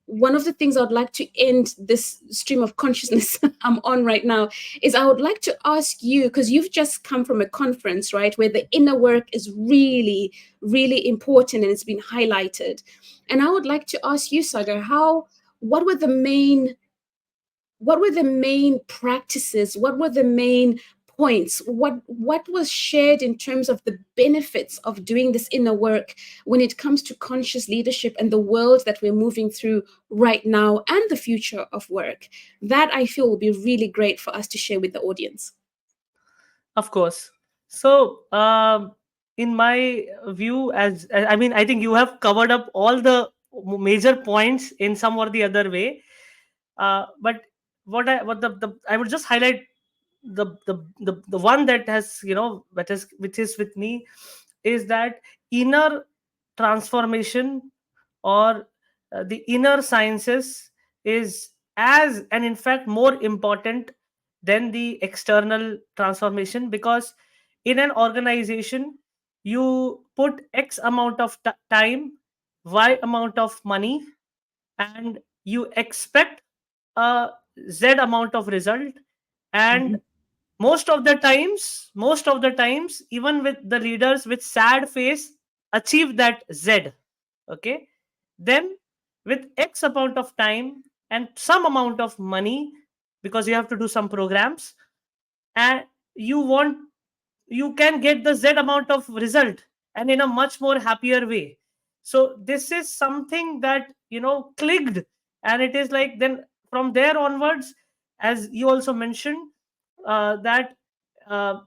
S2: one of the things I'd like to end this stream of consciousness I'm on right now is, I would like to ask you, because you've just come from a conference, right, where the inner work is really, really important and it's been highlighted. And I would like to ask you, Sagar, what were the main practices, what were the main points, what was shared in terms of the benefits of doing this inner work when it comes to conscious leadership and the world that we're moving through right now and the future of work? That I feel will be really great for us to share with the audience.
S1: Of course. So, in my view, I mean, I think you have covered up all the major points in some or the other way. But what the I would just highlight the one that has, which is with me, is that inner transformation, or the inner sciences, is as, and in fact more important than the external transformation. Because in an organization, you put x amount of time, y amount of money, and you expect a z amount of result. And
S2: Mhm.
S1: most of the times, even with the leaders with sad face, achieve that z. Okay. Then, with x amount of time and some amount of money, because you have to do some programs, and you want you can get the z amount of result, and in a much more happier way. So this is something that, clicked. And it is like, then from there onwards, as you also mentioned, that uh,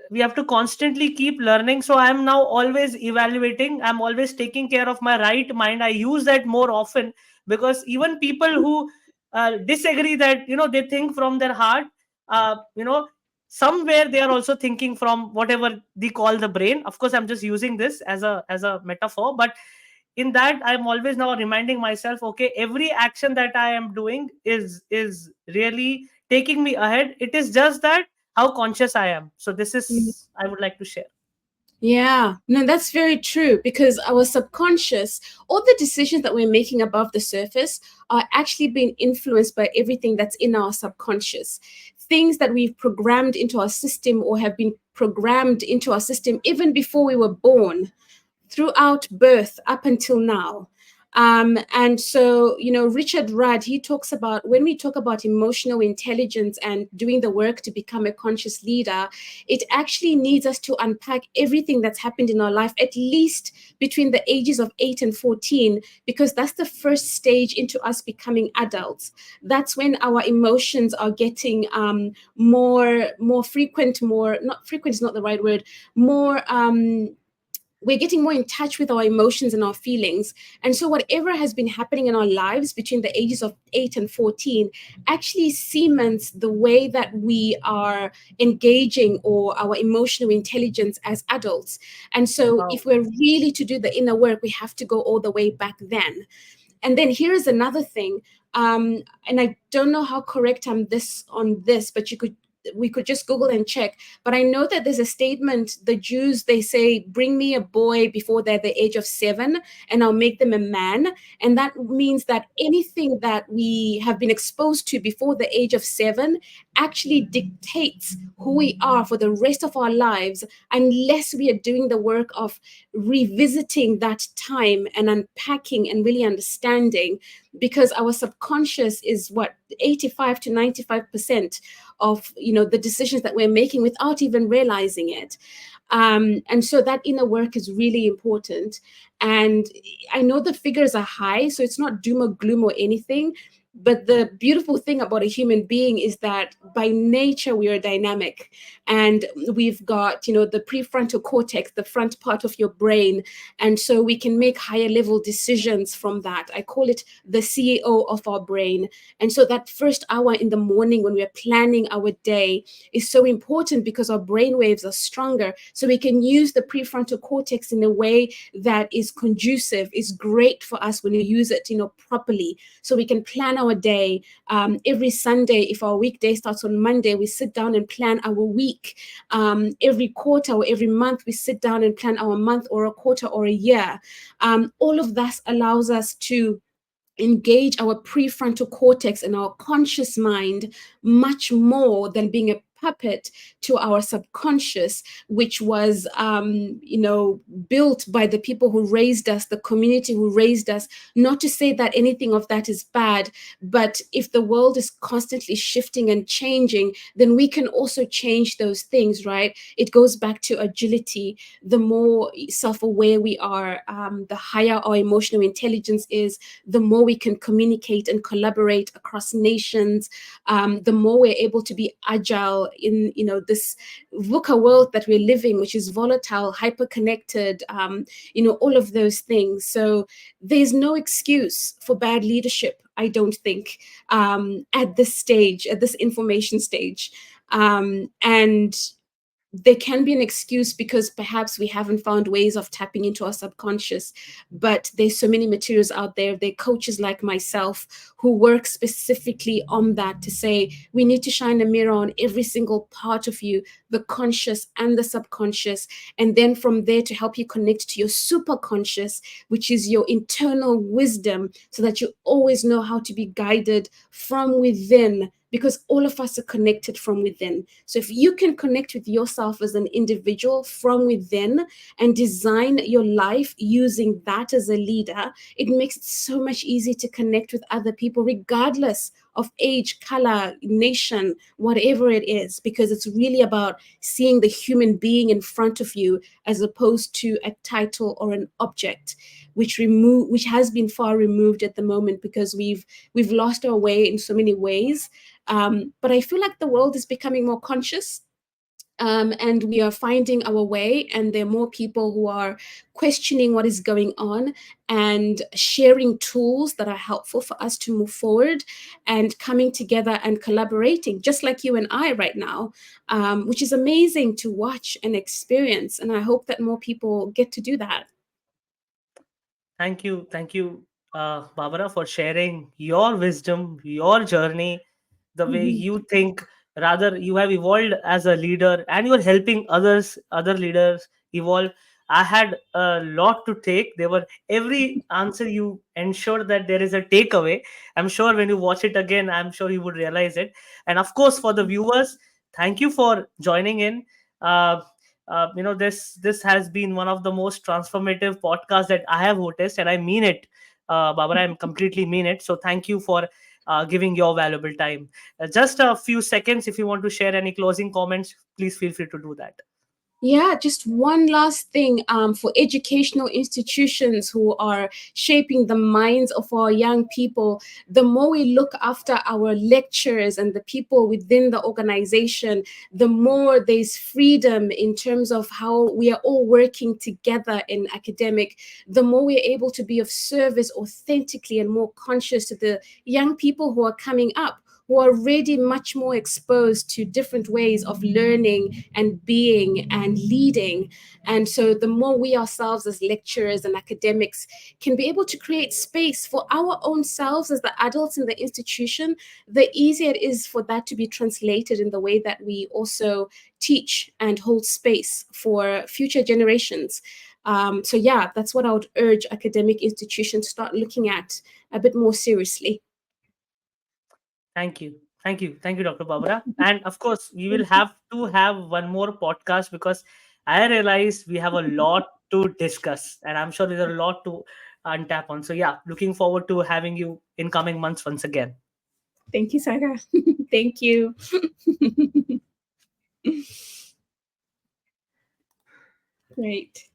S1: we have to constantly keep learning. So I am now always evaluating, I'm always taking care of my right mind. I use that more often, because even people who disagree, that, they think from their heart, somewhere they are also thinking from whatever they call the brain. Of course, I'm just using this as a metaphor, but in that, I'm always now reminding myself, okay, every action that I am doing is really taking me ahead. It is just that how conscious I am. So this is, I would like to share.
S2: Yeah, no, that's very true, because our subconscious, all the decisions that we're making above the surface are actually being influenced by everything that's in our subconscious. Things that we've programmed into our system, or have been programmed into our system even before we were born, throughout birth up until now. And so, Richard Rudd, he talks about, when we talk about emotional intelligence and doing the work to become a conscious leader, it actually needs us to unpack everything that's happened in our life, at least between the ages of 8 and 14, because that's the first stage into us becoming adults. That's when our emotions are getting more frequent, more, not frequent is not the right word, more we're getting more in touch with our emotions and our feelings. And so whatever has been happening in our lives between the ages of 8 and 14 actually cements the way that we are engaging or our emotional intelligence as adults. And so
S1: Wow.
S2: if we're really to do the inner work, we have to go all the way back then. And then here's another thing, and I don't know how correct I'm this on this, but we could just Google and check. But I know that there's a statement, the Jews, they say, bring me a boy before they're the age of 7, and I'll make them a man. And that means that anything that we have been exposed to before the age of 7 actually dictates who we are for the rest of our lives, unless we are doing the work of revisiting that time and unpacking and really understanding. Because our subconscious is what, 85 to 95% of the decisions that we're making without even realizing it. And so that inner work is really important. And I know the figures are high, so it's not doom or gloom or anything. But the beautiful thing about a human being is that by nature we are dynamic, and we've got the prefrontal cortex, the front part of your brain, and so we can make higher level decisions from that. I call it the CEO of our brain. And so that first hour in the morning when we're planning our day is so important, because our brain waves are stronger, so we can use the prefrontal cortex in a way that is conducive, is great for us when you use it properly. So we can plan our day. Every Sunday, if our weekday starts on Monday, we sit down and plan our week. Every quarter or every month, we sit down and plan our month or a quarter or a year. All of that allows us to engage our prefrontal cortex and our conscious mind much more than being a puppet to our subconscious, which was built by the people who raised us, the community who raised us. Not to say that anything of that is bad, but if the world is constantly shifting and changing, then we can also change those things, right? It goes back to agility. The more self-aware we are, the higher our emotional intelligence is, the more we can communicate and collaborate across nations, the more we're able to be agile in this VUCA world that we're living, which is volatile, hyper connected, all of those things. So there's no excuse for bad leadership, I don't think, at this stage, at this information stage. And there can be an excuse because perhaps we haven't found ways of tapping into our subconscious, but there's so many materials out there. There are coaches like myself who work specifically on that, to say we need to shine a mirror on every single part of you, the conscious and the subconscious, and then from there to help you connect to your superconscious, which is your internal wisdom, so that you always know how to be guided from within, because all of us are connected from within. So if you can connect with yourself as an individual from within and design your life using that as a leader, it makes it so much easier to connect with other people, regardless of age, color, nation, whatever it is, because it's really about seeing the human being in front of you, as opposed to a title or an object, which has been far removed at the moment, because we've lost our way in so many ways. But I feel like the world is becoming more conscious, and we are finding our way, and there are more people who are questioning what is going on and sharing tools that are helpful for us to move forward, and coming together and collaborating, just like you and I right now, which is amazing to watch and experience. And I hope that more people get to do that.
S1: Thank you, Barbara, for sharing your wisdom, your journey, the way
S2: Mhm.
S1: you think. Rather, you have evolved as a leader, and you are helping other leaders evolve. I had a lot to take. There were every answer you ensured that there is a takeaway. I'm sure when you watch it again, I'm sure you would realize it. And of course, for the viewers, thank you for joining in. Uh, this has been one of the most transformative podcasts that I have noticed, and I mean it, Barbara. I completely mean it. So thank you for giving your valuable time. Just a few seconds, if you want to share any closing comments, please feel free to do that.
S2: Yeah, just one last thing for educational institutions who are shaping the minds of our young people. The more we look after our lecturers and the people within the organization, the more there's freedom in terms of how we are all working together in academic, the more we're able to be of service authentically and more conscious to the young people who are coming up, who are already much more exposed to different ways of learning and being and leading. And so, the more we ourselves, as lecturers and academics, can be able to create space for our own selves as the adults in the institution, the easier it is for that to be translated in the way that we also teach and hold space for future generations. So, yeah, that's what I would urge academic institutions to start looking at a bit more seriously.
S1: Thank you. Thank you. Thank you, Dr. Barbara. And of course, we will have to have one more podcast because I realize we have a lot to discuss, and I'm sure there's a lot to untap on. So, yeah, looking forward to having you in coming months once again.
S2: Thank you, Saga. Thank you. Great.